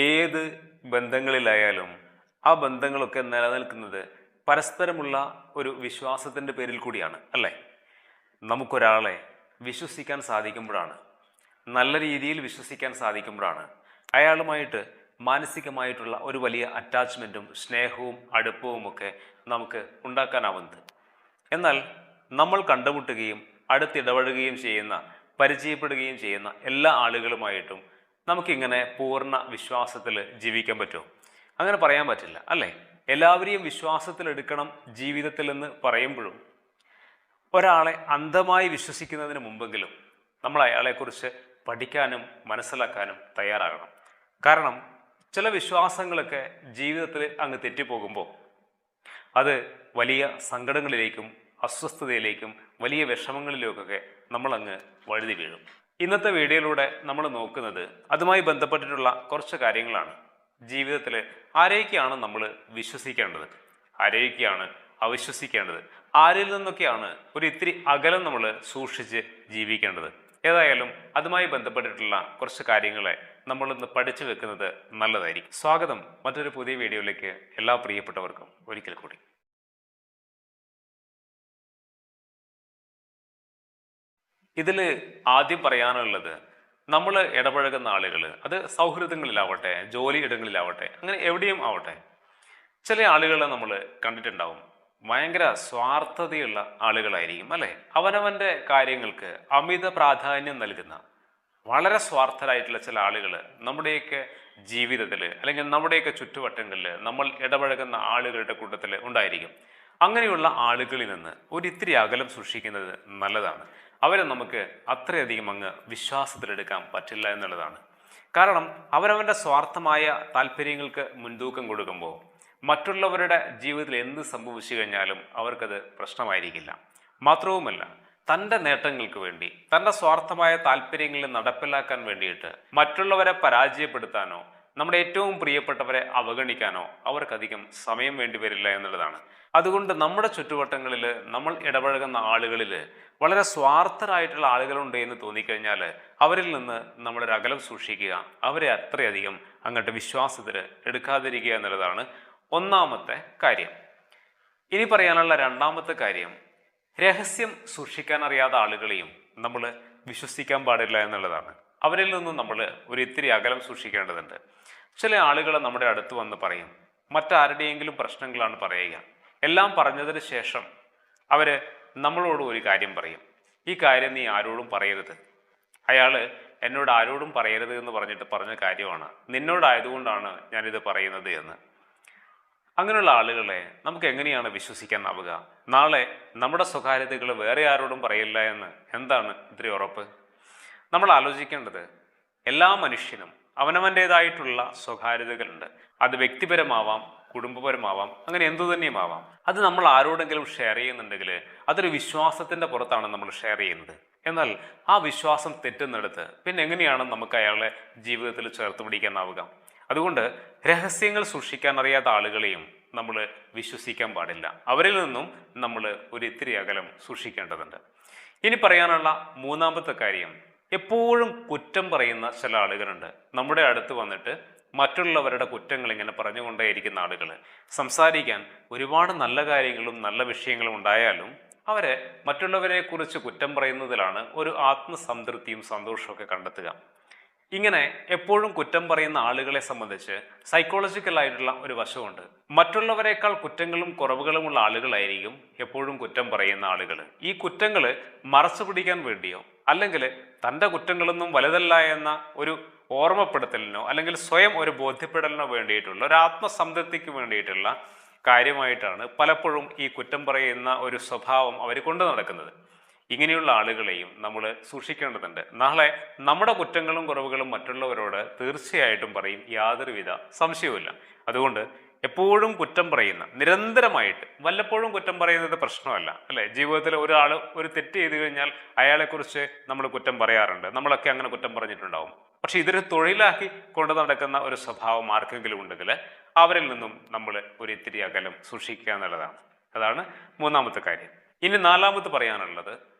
ഏത് ബന്ധങ്ങളിലായാലും ആ ബന്ധങ്ങളൊക്കെ നിലനിൽക്കുന്നത് പരസ്പരമുള്ള ഒരു വിശ്വാസത്തിൻ്റെ പേരിൽ കൂടിയാണ്, അല്ലേ? നമുക്കൊരാളെ വിശ്വസിക്കാൻ സാധിക്കുമ്പോഴാണ്, നല്ല രീതിയിൽ വിശ്വസിക്കാൻ സാധിക്കുമ്പോഴാണ് അയാളുമായിട്ട് മാനസികമായിട്ടുള്ള ഒരു വലിയ അറ്റാച്ച്മെൻറ്റും സ്നേഹവും അടുപ്പവുമൊക്കെ നമുക്ക് ഉണ്ടാക്കാനാവുന്നത്. എന്നാൽ നമ്മൾ കണ്ടുമുട്ടുകയും അടുത്തിടപഴകുകയും ചെയ്യുന്ന, പരിചയപ്പെടുകയും ചെയ്യുന്ന എല്ലാ ആളുകളുമായിട്ടും നമുക്കിങ്ങനെ പൂർണ്ണ വിശ്വാസത്തിൽ ജീവിക്കാൻ പറ്റുമോ? അങ്ങനെ പറയാൻ പറ്റില്ല, അല്ലേ? എല്ലാവരെയും വിശ്വാസത്തിലെടുക്കണം ജീവിതത്തിൽ എന്ന് പറയുമ്പോഴും ഒരാളെ അന്ധമായി വിശ്വസിക്കുന്നതിന് മുമ്പെങ്കിലും നമ്മൾ അയാളെക്കുറിച്ച് പഠിക്കാനും മനസ്സിലാക്കാനും തയ്യാറാകണം. കാരണം ചില വിശ്വാസങ്ങളൊക്കെ ജീവിതത്തിൽ അങ്ങ് തെറ്റിപ്പോകുമ്പോൾ അത് വലിയ സങ്കടങ്ങളിലേക്കും അസ്വസ്ഥതയിലേക്കും വലിയ വിഷമങ്ങളിലേക്കൊക്കെ നമ്മളങ്ങ് വഴുതി വീഴും. ഇന്നത്തെ വീഡിയോയിലൂടെ നമ്മൾ നോക്കുന്നത് അതുമായി ബന്ധപ്പെട്ടിട്ടുള്ള കുറച്ച് കാര്യങ്ങളാണ്. ജീവിതത്തിൽ ആരെയൊക്കെയാണ് നമ്മൾ വിശ്വസിക്കേണ്ടത്, ആരെയൊക്കെയാണ് അവിശ്വസിക്കേണ്ടത്, ആരിൽ നിന്നൊക്കെയാണ് ഒരു ഇത്തിരി അകലം നമ്മൾ സൂക്ഷിച്ച് ജീവിക്കേണ്ടത്. ഏതായാലും അതുമായി ബന്ധപ്പെട്ടിട്ടുള്ള കുറച്ച് കാര്യങ്ങളെ നമ്മളിന്ന് പഠിച്ചു വെക്കുന്നത് നല്ലതായിരിക്കും. സ്വാഗതം മറ്റൊരു പുതിയ വീഡിയോയിലേക്ക് എല്ലാ പ്രിയപ്പെട്ടവർക്കും ഒരിക്കൽ കൂടി. ഇതിൽ ആദ്യം പറയാനുള്ളത്, നമ്മൾ ഇടപഴകുന്ന ആളുകൾ, അത് സൗഹൃദങ്ങളിലാവട്ടെ, ജോലി ഇടങ്ങളിലാവട്ടെ, അങ്ങനെ എവിടെയും ആവട്ടെ, ചില ആളുകളെ നമ്മൾ കണ്ടിട്ടുണ്ടാവും. ഭയങ്കര സ്വാർത്ഥതയുള്ള ആളുകളായിരിക്കും, അല്ലേ? അവനവൻ്റെ കാര്യങ്ങൾക്ക് അമിത പ്രാധാന്യം നൽകുന്ന വളരെ സ്വാർത്ഥരായിട്ടുള്ള ചില ആളുകൾ നമ്മുടെയൊക്കെ ജീവിതത്തിൽ അല്ലെങ്കിൽ നമ്മുടെയൊക്കെ ചുറ്റുവട്ടങ്ങളിൽ നമ്മൾ ഇടപഴകുന്ന ആളുകളുടെ കൂട്ടത്തിൽ ഉണ്ടായിരിക്കും. അങ്ങനെയുള്ള ആളുകളിൽ നിന്ന് ഒരിത്തിരി അകലം സൂക്ഷിക്കുന്നത് നല്ലതാണ്. അവരെ നമുക്ക് അത്രയധികം അങ്ങ് വിശ്വാസത്തിലെടുക്കാൻ പറ്റില്ല എന്നുള്ളതാണ്. കാരണം അവരവൻ്റെ സ്വാർത്ഥമായ താല്പര്യങ്ങൾക്ക് മുൻതൂക്കം കൊടുക്കുമ്പോൾ മറ്റുള്ളവരുടെ ജീവിതത്തിൽ എന്ത് സംഭവിച്ചു കഴിഞ്ഞാലും അവർക്കത് പ്രശ്നമായിരിക്കില്ല. മാത്രവുമല്ല, തൻ്റെ നേട്ടങ്ങൾക്ക് വേണ്ടി, തൻ്റെ സ്വാർത്ഥമായ താല്പര്യങ്ങളിൽ നടപ്പിലാക്കാൻ വേണ്ടിയിട്ട് മറ്റുള്ളവരെ പരാജയപ്പെടുത്താനോ നമ്മുടെ ഏറ്റവും പ്രിയപ്പെട്ടവരെ അവഗണിക്കാനോ അവർക്കധികം സമയം വേണ്ടി വരില്ല എന്നുള്ളതാണ്. അതുകൊണ്ട് നമ്മുടെ ചുറ്റുവട്ടങ്ങളിൽ നമ്മൾ ഇടപഴകുന്ന ആളുകളിൽ വളരെ സ്വാർത്ഥരായിട്ടുള്ള ആളുകളുണ്ട് എന്ന് തോന്നിക്കഴിഞ്ഞാൽ അവരിൽ നിന്ന് നമ്മളൊരു അകലം സൂക്ഷിക്കുക, അവരെ അത്രയധികം അങ്ങോട്ട് വിശ്വാസത്തിൽ എടുക്കാതിരിക്കുക എന്നുള്ളതാണ് ഒന്നാമത്തെ കാര്യം. ഇനി പറയാനുള്ള രണ്ടാമത്തെ കാര്യം, രഹസ്യം സൂക്ഷിക്കാൻ അറിയാത്ത ആളുകളെയും നമ്മൾ വിശ്വസിക്കാൻ പാടില്ല എന്നുള്ളതാണ്. അവരിൽ നിന്നും നമ്മൾ ഒരു ഇത്തിരി അകലം സൂക്ഷിക്കേണ്ടതുണ്ട്. ചില ആളുകൾ നമ്മുടെ അടുത്ത് വന്ന് പറയും, മറ്റാരുടെയെങ്കിലും പ്രശ്നങ്ങളാണ് പറയുക. എല്ലാം പറഞ്ഞതിന് ശേഷം അവർ നമ്മളോട് ഒരു കാര്യം പറയും, ഈ കാര്യം നീ ആരോടും പറയരുത്. അയാൾ എന്നോട് ആരോടും പറയരുത് എന്ന് പറഞ്ഞിട്ട് പറഞ്ഞ കാര്യമാണ്, നിന്നോടായതുകൊണ്ടാണ് ഞാനിത് പറയുന്നത് എന്ന്. അങ്ങനെയുള്ള ആളുകളെ നമുക്ക് എങ്ങനെയാണ് വിശ്വസിക്കാനാവുക? നാളെ നമ്മുടെ സ്വകാര്യതകൾ വേറെ ആരോടും പറയില്ല എന്ന് എന്താണ് ഇത്രയും ഉറപ്പ്? നമ്മൾ ആലോചിക്കേണ്ടത്, എല്ലാ മനുഷ്യനും അവനവൻ്റേതായിട്ടുള്ള സ്വകാര്യതകളുണ്ട്. അത് വ്യക്തിപരമാവാം, കുടുംബപരമാവാം, അങ്ങനെ എന്തു തന്നെയുമാവാം. അത് നമ്മൾ ആരോടെങ്കിലും ഷെയർ ചെയ്യുന്നുണ്ടെങ്കിൽ അതൊരു വിശ്വാസത്തിൻ്റെ പുറത്താണ് നമ്മൾ ഷെയർ ചെയ്യുന്നത്. എന്നാൽ ആ വിശ്വാസം തെറ്റുന്നിടത്ത് പിന്നെ എങ്ങനെയാണ് നമുക്ക് അയാളെ ജീവിതത്തിൽ ചേർത്ത് പിടിക്കാനാവുക? അതുകൊണ്ട് രഹസ്യങ്ങൾ സൂക്ഷിക്കാൻ അറിയാത്ത ആളുകളെയും നമ്മൾ വിശ്വസിക്കാൻ പാടില്ല. അവരിൽ നിന്നും നമ്മൾ ഒരു ഇത്തിരി അകലം സൂക്ഷിക്കേണ്ടതുണ്ട്. ഇനി പറയാനുള്ള മൂന്നാമത്തെ കാര്യം, എപ്പോഴും കുറ്റം പറയുന്ന ചില ആളുകളുണ്ട്. നമ്മുടെ അടുത്ത് വന്നിട്ട് മറ്റുള്ളവരുടെ കുറ്റങ്ങൾ ഇങ്ങനെ പറഞ്ഞുകൊണ്ടേയിരിക്കുന്ന ആളുകൾ. സംസാരിക്കാൻ ഒരുപാട് നല്ല കാര്യങ്ങളും നല്ല വിഷയങ്ങളും ഉണ്ടായാലും അവരെ മറ്റുള്ളവരെ കുറിച്ച് കുറ്റം പറയുന്നതിലാണ് ഒരു ആത്മസംതൃപ്തിയും സന്തോഷമൊക്കെ കണ്ടെത്തുക. ഇങ്ങനെ എപ്പോഴും കുറ്റം പറയുന്ന ആളുകളെ സംബന്ധിച്ച് സൈക്കോളജിക്കലായിട്ടുള്ള ഒരു വശമുണ്ട്. മറ്റുള്ളവരെക്കാൾ കുറ്റങ്ങളും കുറവുകളുമുള്ള ആളുകളായിരിക്കും എപ്പോഴും കുറ്റം പറയുന്ന ആളുകൾ. ഈ കുറ്റങ്ങൾ മറച്ചു പിടിക്കാൻ വേണ്ടിയോ അല്ലെങ്കിൽ തൻ്റെ കുറ്റങ്ങളൊന്നും വലുതല്ല എന്ന ഒരു ഓർമ്മപ്പെടുത്തലിനോ അല്ലെങ്കിൽ സ്വയം ഒരു ബോധ്യപ്പെടലിനോ വേണ്ടിയിട്ടുള്ള ഒരു ആത്മസംതൃപ്തിക്ക് വേണ്ടിയിട്ടുള്ള കാര്യമായിട്ടാണ് പലപ്പോഴും ഈ കുറ്റം പറയുന്ന ഒരു സ്വഭാവം അവർ കൊണ്ടു നടക്കുന്നത്. ഇങ്ങനെയുള്ള ആളുകളെയും നമ്മൾ സൂക്ഷിക്കേണ്ടതുണ്ട്. നാളെ നമ്മുടെ കുറ്റങ്ങളും കുറവുകളും മറ്റുള്ളവരോട് തീർച്ചയായിട്ടും പറയും, യാതൊരുവിധ സംശയവുമില്ല. അതുകൊണ്ട് എപ്പോഴും കുറ്റം പറയുന്ന, നിരന്തരമായിട്ട്, വല്ലപ്പോഴും കുറ്റം പറയുന്നത് പ്രശ്നമല്ല, അല്ലേ? ജീവിതത്തിൽ ഒരാൾ ഒരു തെറ്റ് ചെയ്തു കഴിഞ്ഞാൽ അയാളെക്കുറിച്ച് നമ്മൾ കുറ്റം പറയാറുണ്ട്, നമ്മളൊക്കെ അങ്ങനെ കുറ്റം പറഞ്ഞിട്ടുണ്ടാവും. പക്ഷെ ഇതൊരു തൊഴിലാക്കി കൊണ്ടു നടക്കുന്ന ഒരു സ്വഭാവം ആർക്കെങ്കിലും ഉണ്ടെങ്കിൽ അവരിൽ നിന്നും നമ്മൾ ഒരു ഇത്തിരി അകലം സൂക്ഷിക്കുക എന്നുള്ളതാണ്. അതാണ് മൂന്നാമത്തെ കാര്യം. ഇനി നാലാമത് പറയാനുള്ളത്,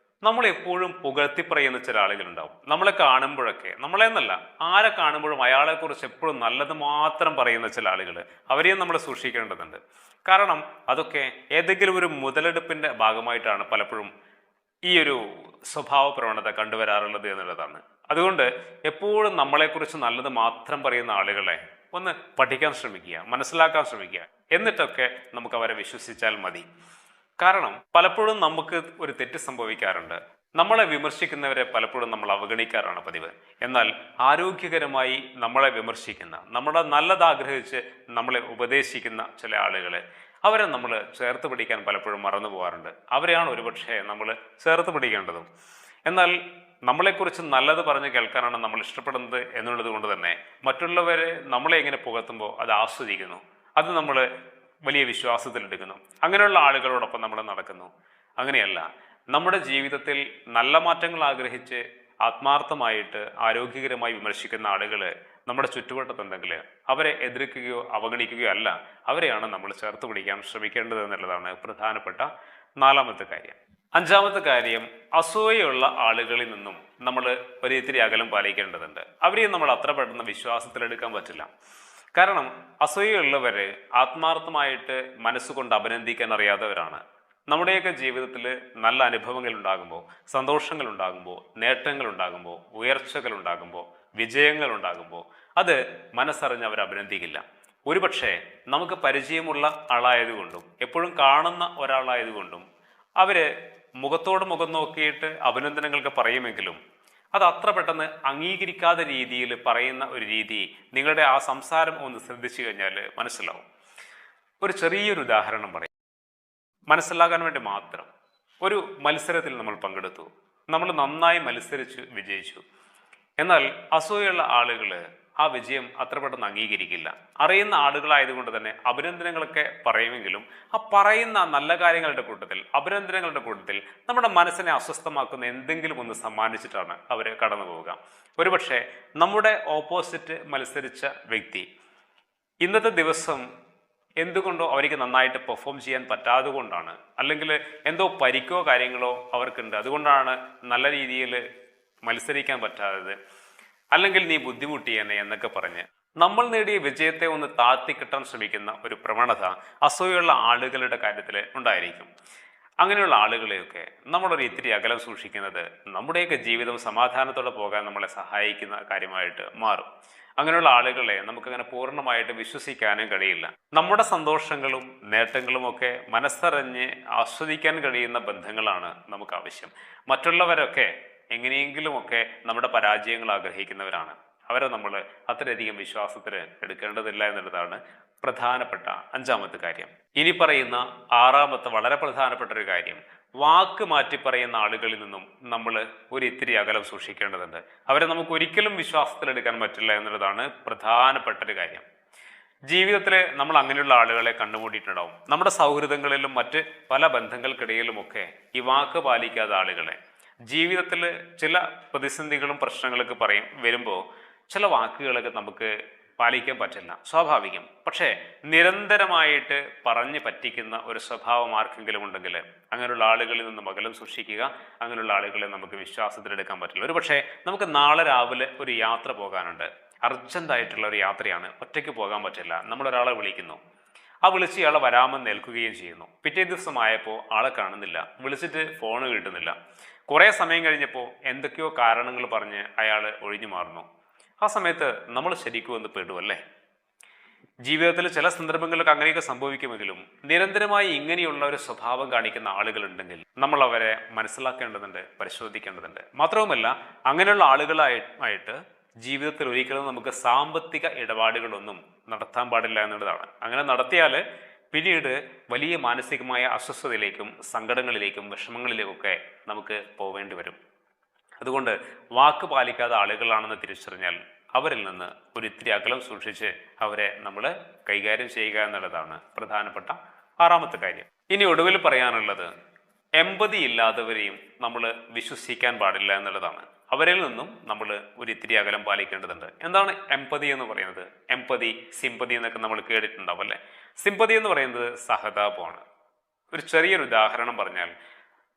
നമ്മൾ എപ്പോഴും പുകഴ്ത്തി പറയുന്ന ചില ആളുകളുണ്ടാവും. നമ്മളെ കാണുമ്പോഴൊക്കെ, നമ്മളെന്നല്ല ആരെ കാണുമ്പോഴും അയാളെക്കുറിച്ച് എപ്പോഴും നല്ലത് മാത്രം പറയുന്ന ചില ആളുകൾ, അവരെയും നമ്മൾ സൂക്ഷിക്കേണ്ടതുണ്ട്. കാരണം അതൊക്കെ ഏതെങ്കിലും ഒരു മുതലെടുപ്പിൻ്റെ ഭാഗമായിട്ടാണ് പലപ്പോഴും ഈ ഒരു സ്വഭാവ പ്രവണത കണ്ടുവരാറുള്ളത് എന്നുള്ളതാണ്. അതുകൊണ്ട് എപ്പോഴും നമ്മളെക്കുറിച്ച് നല്ലത് മാത്രം പറയുന്ന ആളുകളെ ഒന്ന് പഠിക്കാൻ ശ്രമിക്കുക, മനസ്സിലാക്കാൻ ശ്രമിക്കുക. എന്നിട്ടൊക്കെ നമുക്ക് അവരെ വിശ്വസിച്ചാൽ മതി. കാരണം പലപ്പോഴും നമുക്ക് ഒരു തെറ്റ് സംഭവിക്കാറുണ്ട്. നമ്മളെ വിമർശിക്കുന്നവരെ പലപ്പോഴും നമ്മൾ അവഗണിക്കാറാണ് പതിവ്. എന്നാൽ ആരോഗ്യകരമായി നമ്മളെ വിമർശിക്കുന്ന, നമ്മുടെ നല്ലതാഗ്രഹിച്ച് നമ്മളെ ഉപദേശിക്കുന്ന ചില ആളുകളെ, അവരെ നമ്മൾ ചേർത്ത് പിടിക്കാൻ പലപ്പോഴും മറന്നു പോകാറുണ്ട്. അവരെയാണ് ഒരുപക്ഷെ നമ്മൾ ചേർത്ത് പിടിക്കേണ്ടതും. എന്നാൽ നമ്മളെക്കുറിച്ച് നല്ലത് പറഞ്ഞ് കേൾക്കാനാണ് നമ്മൾ ഇഷ്ടപ്പെടുന്നത് എന്നുള്ളത് കൊണ്ട് തന്നെ മറ്റുള്ളവരെ നമ്മളെ എങ്ങനെ പുകഴ്ത്തുമ്പോൾ അത് ആസ്വദിക്കുന്നു, അത് നമ്മൾ വലിയ വിശ്വാസത്തിലെടുക്കുന്നു. അങ്ങനെയുള്ള ആളുകളോടൊപ്പം നമ്മൾ നടക്കുന്നു. അങ്ങനെയല്ല, നമ്മുടെ ജീവിതത്തിൽ നല്ല മാറ്റങ്ങൾ ആഗ്രഹിച്ച് ആത്മാർത്ഥമായിട്ട് ആരോഗ്യകരമായി വിമർശിക്കുന്ന ആളുകൾ നമ്മുടെ ചുറ്റുവട്ടത്തുണ്ടെങ്കിൽ അവരെ എതിർക്കുകയോ അവഗണിക്കുകയോ അല്ല, അവരെയാണ് നമ്മൾ ചേർത്ത് പിടിക്കാൻ ശ്രമിക്കേണ്ടത് എന്നുള്ളതാണ് പ്രധാനപ്പെട്ട 4ാമത്തെ കാര്യം. 5ാമത്തെ കാര്യം, അസൂയുള്ള ആളുകളിൽ നിന്നും നമ്മൾ ഒരിത്തിരി അകലം പാലിക്കേണ്ടതുണ്ട്. അവരെയും നമ്മൾ അത്ര പെട്ടെന്ന് വിശ്വാസത്തിലെടുക്കാൻ പറ്റില്ല. കാരണം അസൂയുള്ളവർ ആത്മാർത്ഥമായിട്ട് മനസ്സുകൊണ്ട് അഭിനന്ദിക്കാൻ അറിയാത്തവരാണ്. നമ്മുടെയൊക്കെ ജീവിതത്തിൽ നല്ല അനുഭവങ്ങൾ ഉണ്ടാകുമ്പോൾ, സന്തോഷങ്ങൾ ഉണ്ടാകുമ്പോൾ, നേട്ടങ്ങൾ ഉണ്ടാകുമ്പോൾ, ഉയർച്ചകൾ ഉണ്ടാകുമ്പോൾ, വിജയങ്ങൾ ഉണ്ടാകുമ്പോൾ അത് മനസ്സറിഞ്ഞ് അവർ അഭിനന്ദിക്കില്ല. ഒരുപക്ഷെ നമുക്ക് പരിചയമുള്ള ആളായതുകൊണ്ടും എപ്പോഴും കാണുന്ന ഒരാളായതുകൊണ്ടും അവർ മുഖത്തോട് മുഖം നോക്കിയിട്ട് അഭിനന്ദനങ്ങൾക്ക് പറയുമെങ്കിലും അത് അത്ര പെട്ടെന്ന് അംഗീകരിക്കാത്ത രീതിയിൽ പറയുന്ന ഒരു രീതി നിങ്ങളുടെ ആ സംസാരം ഒന്ന് ശ്രദ്ധിച്ചു കഴിഞ്ഞാൽ മനസ്സിലാവും. ഒരു ചെറിയൊരു ഉദാഹരണം പറയും, മനസ്സിലാക്കാൻ വേണ്ടി മാത്രം. ഒരു മത്സരത്തിൽ നമ്മൾ പങ്കെടുത്തു, നമ്മൾ നന്നായി മത്സരിച്ച് വിജയിച്ചു. എന്നാൽ അസൂയുള്ള ആളുകൾ ആ വിജയം അത്ര പെട്ടെന്ന് അംഗീകരിക്കില്ല. അറിയുന്ന ആളുകളായതുകൊണ്ട് തന്നെ അഭിനന്ദനങ്ങളൊക്കെ പറയുമെങ്കിലും ആ പറയുന്ന നല്ല കാര്യങ്ങളുടെ കൂട്ടത്തിൽ, അഭിനന്ദനങ്ങളുടെ കൂട്ടത്തിൽ നമ്മുടെ മനസ്സിനെ അസ്വസ്ഥമാക്കുന്ന എന്തെങ്കിലും ഒന്ന് സമ്മാനിച്ചിട്ടാണ് അവർ കടന്നു പോവുക. ഒരുപക്ഷെ നമ്മുടെ ഓപ്പോസിറ്റ് മത്സരിച്ച വ്യക്തി ഇന്നത്തെ ദിവസം എന്തുകൊണ്ടോ അവർക്ക് നന്നായിട്ട് പെർഫോം ചെയ്യാൻ പറ്റാതെ കൊണ്ടാണ്, അല്ലെങ്കിൽ എന്തോ പരിക്കോ കാര്യങ്ങളോ അവർക്കുണ്ട്, അതുകൊണ്ടാണ് നല്ല രീതിയിൽ മത്സരിക്കാൻ പറ്റാത്തത്, അല്ലെങ്കിൽ നീ ബുദ്ധിമുട്ടിയെന്നെ എന്നൊക്കെ പറഞ്ഞ് നമ്മൾ നേടിയ വിജയത്തെ ഒന്ന് താഴ്ത്തിക്കിട്ടാൻ ശ്രമിക്കുന്ന ഒരു പ്രവണത അസൂയുള്ള ആളുകളുടെ കാര്യത്തിൽ ഉണ്ടായിരിക്കും. അങ്ങനെയുള്ള ആളുകളെയൊക്കെ നമ്മളൊരു ഇത്തിരി അകലം സൂക്ഷിക്കുന്നത് നമ്മുടെയൊക്കെ ജീവിതം സമാധാനത്തോടെ പോകാൻ നമ്മളെ സഹായിക്കുന്ന കാര്യമായിട്ട് മാറും. അങ്ങനെയുള്ള ആളുകളെ നമുക്കങ്ങനെ പൂർണ്ണമായിട്ട് വിശ്വസിക്കാനും കഴിയില്ല. നമ്മുടെ സന്തോഷങ്ങളും നേട്ടങ്ങളും ഒക്കെ മനസ്സറിഞ്ഞ് ആസ്വദിക്കാൻ കഴിയുന്ന ബന്ധങ്ങളാണ് നമുക്ക് ആവശ്യം. മറ്റുള്ളവരൊക്കെ എങ്ങനെയെങ്കിലുമൊക്കെ നമ്മുടെ പരാജയങ്ങൾ ആഗ്രഹിക്കുന്നവരാണ്. അവരെ നമ്മൾ അത്രയധികം വിശ്വാസത്തിൽ എടുക്കേണ്ടതില്ല എന്നുള്ളതാണ് പ്രധാനപ്പെട്ട 5ാമത്തെ കാര്യം. ഇനി പറയുന്ന 6ാമത്തെ വളരെ പ്രധാനപ്പെട്ട ഒരു കാര്യം, വാക്ക് മാറ്റി പറയുന്ന ആളുകളിൽ നിന്നും നമ്മൾ ഒരു ഇത്തിരി അകലം സൂക്ഷിക്കേണ്ടതുണ്ട്. അവരെ നമുക്ക് ഒരിക്കലും വിശ്വാസത്തിലെടുക്കാൻ പറ്റില്ല എന്നുള്ളതാണ് പ്രധാനപ്പെട്ട ഒരു കാര്യം. ജീവിതത്തിൽ നമ്മൾ അങ്ങനെയുള്ള ആളുകളെ കണ്ടുമുട്ടിയിട്ടുണ്ടാവും. നമ്മുടെ സൗഹൃദങ്ങളിലും മറ്റ് പല ബന്ധങ്ങൾക്കിടയിലുമൊക്കെ ഈ വാക്ക് പാലിക്കാത്ത ആളുകളെ, ജീവിതത്തിൽ ചില പ്രതിസന്ധികളും പ്രശ്നങ്ങളൊക്കെ വരുമ്പോൾ ചില വാക്കുകളൊക്കെ നമുക്ക് പാലിക്കാൻ പറ്റില്ല, സ്വാഭാവികം. പക്ഷേ നിരന്തരമായിട്ട് പറഞ്ഞ് പറ്റിക്കുന്ന ഒരു സ്വഭാവം ആർക്കെങ്കിലും ഉണ്ടെങ്കിൽ അങ്ങനെയുള്ള ആളുകളിൽ നിന്ന് അകലം സൂക്ഷിക്കുക. അങ്ങനെയുള്ള ആളുകളെ നമുക്ക് വിശ്വാസത്തിലെടുക്കാൻ പറ്റില്ല. ഒരു പക്ഷേ നമുക്ക് നാളെ രാവിലെ ഒരു യാത്ര പോകാനുണ്ട്, അർജൻറ്റായിട്ടുള്ള ഒരു യാത്രയാണ്, ഒറ്റയ്ക്ക് പോകാൻ പറ്റില്ല. നമ്മളൊരാളെ വിളിക്കുന്നു, ആ വിളിച്ച് ഇയാളെ വരാമെന്ന് ഏൽക്കുകയും ചെയ്യുന്നു. പിറ്റേ ദിവസമായപ്പോൾ ആളെ കാണുന്നില്ല, വിളിച്ചിട്ട് ഫോണ് കിട്ടുന്നില്ല. കുറേ സമയം കഴിഞ്ഞപ്പോൾ എന്തൊക്കെയോ കാരണങ്ങൾ പറഞ്ഞ് അയാൾ ഒഴിഞ്ഞു മാറുന്നു. ആ സമയത്ത് നമ്മൾ ശരിക്കും ഒന്ന് പെടുമല്ലേ? ജീവിതത്തിൽ ചില സന്ദർഭങ്ങളിലൊക്കെ അങ്ങനെയൊക്കെ സംഭവിക്കുമെങ്കിലും നിരന്തരമായി ഇങ്ങനെയുള്ള ഒരു സ്വഭാവം കാണിക്കുന്ന ആളുകളുണ്ടെങ്കിൽ നമ്മൾ അവരെ മനസ്സിലാക്കേണ്ടതുണ്ട്, പരിശോധിക്കേണ്ടതുണ്ട്. മാത്രവുമല്ല, അങ്ങനെയുള്ള ആളുകളായിട്ട് ജീവിതത്തിൽ ഒരിക്കലും നമുക്ക് സാമ്പത്തിക ഇടപാടുകളൊന്നും നടത്താൻ പാടില്ല എന്നുള്ളതാണ്. അങ്ങനെ നടത്തിയാൽ പിന്നീട് വലിയ മാനസികമായ അസ്വസ്ഥതയിലേക്കും സങ്കടങ്ങളിലേക്കും വിഷമങ്ങളിലേക്കൊക്കെ നമുക്ക് പോവേണ്ടി വരും. അതുകൊണ്ട് വാക്ക് പാലിക്കാത്ത ആളുകളാണെന്ന് തിരിച്ചറിഞ്ഞാൽ അവരിൽ നിന്ന് ഒരു ഇത്തിരി അകലം സൂക്ഷിച്ച് അവരെ നമ്മൾ കൈകാര്യം ചെയ്യുക എന്നുള്ളതാണ് പ്രധാനപ്പെട്ട 6ാമത്തെ കാര്യം. ഇനി ഒടുവിൽ പറയാനുള്ളത്, എമ്പതി ഇല്ലാത്തവരെയും നമ്മൾ വിശ്വസിക്കാൻ പാടില്ല എന്നുള്ളതാണ്. അവരിൽ നിന്നും നമ്മൾ ഒരു ഇത്തിരി അകലം പാലിക്കേണ്ടതുണ്ട്. എന്താണ് എമ്പതി എന്ന് പറയുന്നത്? എമ്പതി, സിമ്പതി എന്നൊക്കെ നമ്മൾ കേട്ടിട്ടുണ്ടാവും അല്ലേ? സിമ്പതി എന്ന് പറയുന്നത് സഹതാപമാണ്. ഒരു ചെറിയൊരു ഉദാഹരണം പറഞ്ഞാൽ,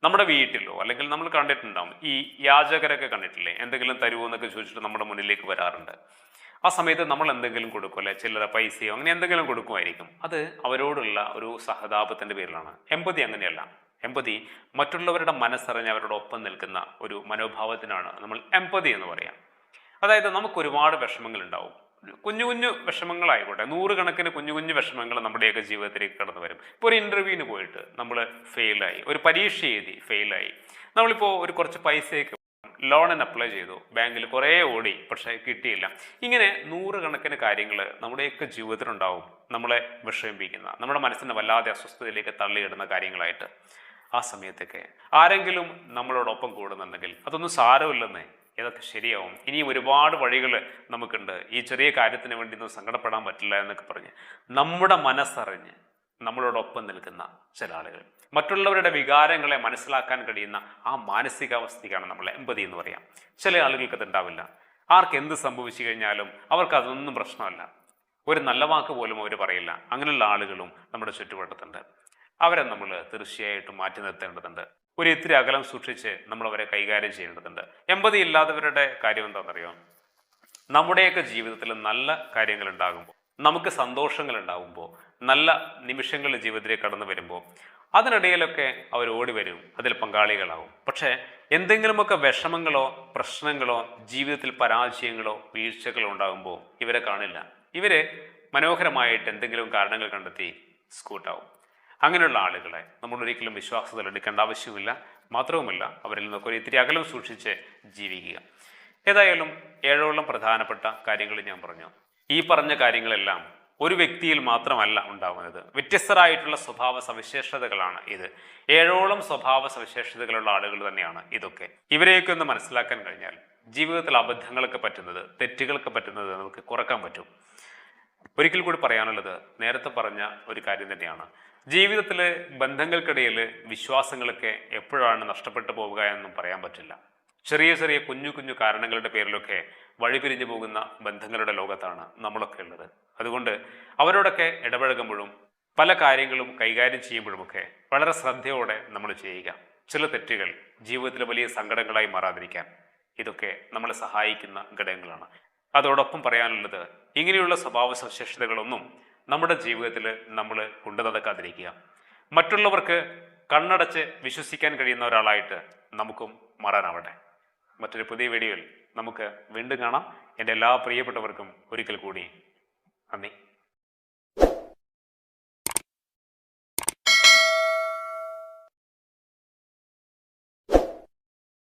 നമ്മുടെ വീട്ടിലോ അല്ലെങ്കിൽ നമ്മൾ കണ്ടിട്ടുണ്ടാവും, ഈ യാചകരൊക്കെ കണ്ടിട്ടില്ലേ, എന്തെങ്കിലും തരുമോ എന്നൊക്കെ ചോദിച്ചിട്ട് നമ്മുടെ മുന്നിലേക്ക് വരാറുണ്ട്. ആ സമയത്ത് നമ്മൾ എന്തെങ്കിലും കൊടുക്കും, അല്ലെ ചില്ലറ പൈസയോ അങ്ങനെ എന്തെങ്കിലും കൊടുക്കുമായിരിക്കും. അത് അവരോടുള്ള ഒരു സഹതാപത്തിന്റെ പേരിലാണ്. എമ്പതി അങ്ങനെയല്ല. എമ്പതി മറ്റുള്ളവരുടെ മനസ്സറിഞ്ഞ് അവരുടെ ഒപ്പം നിൽക്കുന്ന ഒരു മനോഭാവത്തിനാണ് നമ്മൾ എമ്പതി എന്ന് പറയാം. അതായത് നമുക്ക് ഒരുപാട് വിഷമങ്ങൾ ഉണ്ടാവും, കുഞ്ഞു കുഞ്ഞു വിഷമങ്ങളായിക്കോട്ടെ, നൂറുകണക്കിന് കുഞ്ഞു കുഞ്ഞു വിഷമങ്ങൾ നമ്മുടെയൊക്കെ ജീവിതത്തിലേക്ക് കടന്നു വരും. ഇപ്പോൾ ഒരു ഇൻ്റർവ്യൂവിന് പോയിട്ട് നമ്മൾ ഫെയിലായി, ഒരു പരീക്ഷ എഴുതി ഫെയിലായി, നമ്മളിപ്പോൾ ഒരു കുറച്ച് പൈസയൊക്കെ ലോണിന് അപ്ലൈ ചെയ്തു, ബാങ്കിൽ കുറേ ഓടി, പക്ഷേ കിട്ടിയില്ല. ഇങ്ങനെ നൂറുകണക്കിന് കാര്യങ്ങൾ നമ്മുടെയൊക്കെ ജീവിതത്തിലുണ്ടാവും, നമ്മളെ വിഷമിപ്പിക്കുന്ന, നമ്മുടെ മനസ്സിനെ വല്ലാതെ അസ്വസ്ഥതയിലേക്ക് തള്ളിയിടുന്ന കാര്യങ്ങളായിട്ട്. ആ സമയത്തൊക്കെ ആരെങ്കിലും നമ്മളോടൊപ്പം കൂടുന്നുണ്ടെങ്കിൽ അതൊന്നും സാരമില്ലെന്നേ, ഇതൊക്കെ ശരിയാവും, ഇനിയും ഒരുപാട് വഴികൾ നമുക്കുണ്ട്, ഈ ചെറിയ കാര്യത്തിന് വേണ്ടി ഒന്നും സങ്കടപ്പെടാൻ പറ്റില്ല എന്നൊക്കെ പറഞ്ഞ് നമ്മുടെ മനസ്സറിഞ്ഞ് നമ്മളോടൊപ്പം നിൽക്കുന്ന ചില ആളുകൾ, മറ്റുള്ളവരുടെ വികാരങ്ങളെ മനസ്സിലാക്കാൻ കഴിയുന്ന ആ മാനസികാവസ്ഥയ്ക്കാണ് നമ്മൾ എമ്പതി എന്ന് പറയാം. ചില ആളുകൾക്ക് അതുണ്ടാവില്ല. ആർക്ക് എന്ത് സംഭവിച്ചു കഴിഞ്ഞാലും അവർക്ക് അതൊന്നും പ്രശ്നമല്ല, ഒരു നല്ല വാക്ക് പോലും അവർ പറയില്ല. അങ്ങനെയുള്ള ആളുകളും നമ്മുടെ ചുറ്റുവട്ടത്തുണ്ട്. അവരെ നമ്മൾ തീർച്ചയായിട്ടും മാറ്റി നിർത്തേണ്ടതുണ്ട്. ഒരു ഇത്തിരി അകലം സൂക്ഷിച്ച് നമ്മൾ അവരെ കൈകാര്യം ചെയ്യേണ്ടതുണ്ട്. എമ്പതി ഇല്ലാത്തവരുടെ കാര്യം എന്താണെന്നറിയോ, നമ്മുടെയൊക്കെ ജീവിതത്തിൽ നല്ല കാര്യങ്ങൾ ഉണ്ടാകുമ്പോൾ, നമുക്ക് സന്തോഷങ്ങൾ ഉണ്ടാകുമ്പോൾ, നല്ല നിമിഷങ്ങൾ ജീവിതത്തിലേക്ക് കടന്നു വരുമ്പോൾ അതിനിടയിലൊക്കെ അവർ ഓടി വരും, അതിൽ പങ്കാളികളാവും. പക്ഷേ എന്തെങ്കിലുമൊക്കെ വിഷമങ്ങളോ പ്രശ്നങ്ങളോ ജീവിതത്തിൽ പരാജയങ്ങളോ വീഴ്ചകളോ ഉണ്ടാകുമ്പോൾ ഇവരെ കാണില്ല. ഇവര് മനോഹരമായിട്ട് എന്തെങ്കിലും കാരണങ്ങൾ കണ്ടെത്തി സ്കൂട്ടാവും. അങ്ങനെയുള്ള ആളുകളെ നമ്മൾ ഒരിക്കലും വിശ്വാസത്തിൽ എടുക്കേണ്ട ആവശ്യമില്ല. മാത്രവുമല്ല, അവരിൽ നിന്നൊക്കെ ഒരു ഇത്തിരി അകലം സൂക്ഷിച്ച് ജീവിക്കുക. ഏതായാലും 7ഓളം പ്രധാനപ്പെട്ട കാര്യങ്ങൾ ഞാൻ പറഞ്ഞു. ഈ പറഞ്ഞ കാര്യങ്ങളെല്ലാം ഒരു വ്യക്തിയിൽ മാത്രമല്ല ഉണ്ടാവുന്നത്, വ്യത്യസ്തരായിട്ടുള്ള സ്വഭാവ സവിശേഷതകളാണ് ഇത്. 7ഓളം സ്വഭാവ സവിശേഷതകളുള്ള ആളുകൾ തന്നെയാണ് ഇതൊക്കെ. ഇവരെയൊക്കെ ഒന്ന് മനസ്സിലാക്കാൻ കഴിഞ്ഞാൽ ജീവിതത്തിൽ അബദ്ധങ്ങളൊക്കെ പറ്റുന്നത്, തെറ്റുകളൊക്കെ പറ്റുന്നത് നമുക്ക് കുറക്കാൻ പറ്റും. ഒരിക്കൽ കൂടി പറയാനുള്ളത് നേരത്തെ പറഞ്ഞ ഒരു കാര്യം തന്നെയാണ്. ജീവിതത്തിലെ ബന്ധങ്ങൾക്കിടയിൽ വിശ്വാസങ്ങളൊക്കെ എപ്പോഴാണ് നഷ്ടപ്പെട്ടു പോവുക എന്നും പറയാൻ പറ്റില്ല. ചെറിയ ചെറിയ കുഞ്ഞു കുഞ്ഞു കാരണങ്ങളുടെ പേരിലൊക്കെ വഴിപിരിഞ്ഞു പോകുന്ന ബന്ധങ്ങളുടെ ലോകത്താണ് നമ്മളൊക്കെ ഉള്ളത്. അതുകൊണ്ട് അവരോടൊക്കെ ഇടപഴകുമ്പോഴും പല കാര്യങ്ങളും കൈകാര്യം ചെയ്യുമ്പോഴുമൊക്കെ വളരെ ശ്രദ്ധയോടെ നമ്മൾ ചെയ്യുക. ചില തെറ്റുകൾ ജീവിതത്തിലെ വലിയ സങ്കടങ്ങളായി മാറാതിരിക്കാൻ ഇതൊക്കെ നമ്മളെ സഹായിക്കുന്ന ഘടകങ്ങളാണ്. അതോടൊപ്പം പറയാനുള്ളത്, ഇങ്ങനെയുള്ള സ്വഭാവ സവിശേഷതകളൊന്നും നമ്മുടെ ജീവിതത്തിൽ നമ്മൾ കൊണ്ടു നടക്കാതിരിക്കുക. മറ്റുള്ളവർക്ക് കണ്ണടച്ച് വിശ്വസിക്കാൻ കഴിയുന്ന ഒരാളായിട്ട് നമുക്കും മാറാനാവട്ടെ. മറ്റൊരു പുതിയ വീഡിയോയിൽ നമുക്ക് വീണ്ടും കാണാം. എൻ്റെ എല്ലാ പ്രിയപ്പെട്ടവർക്കും ഒരിക്കൽ കൂടി നന്ദി.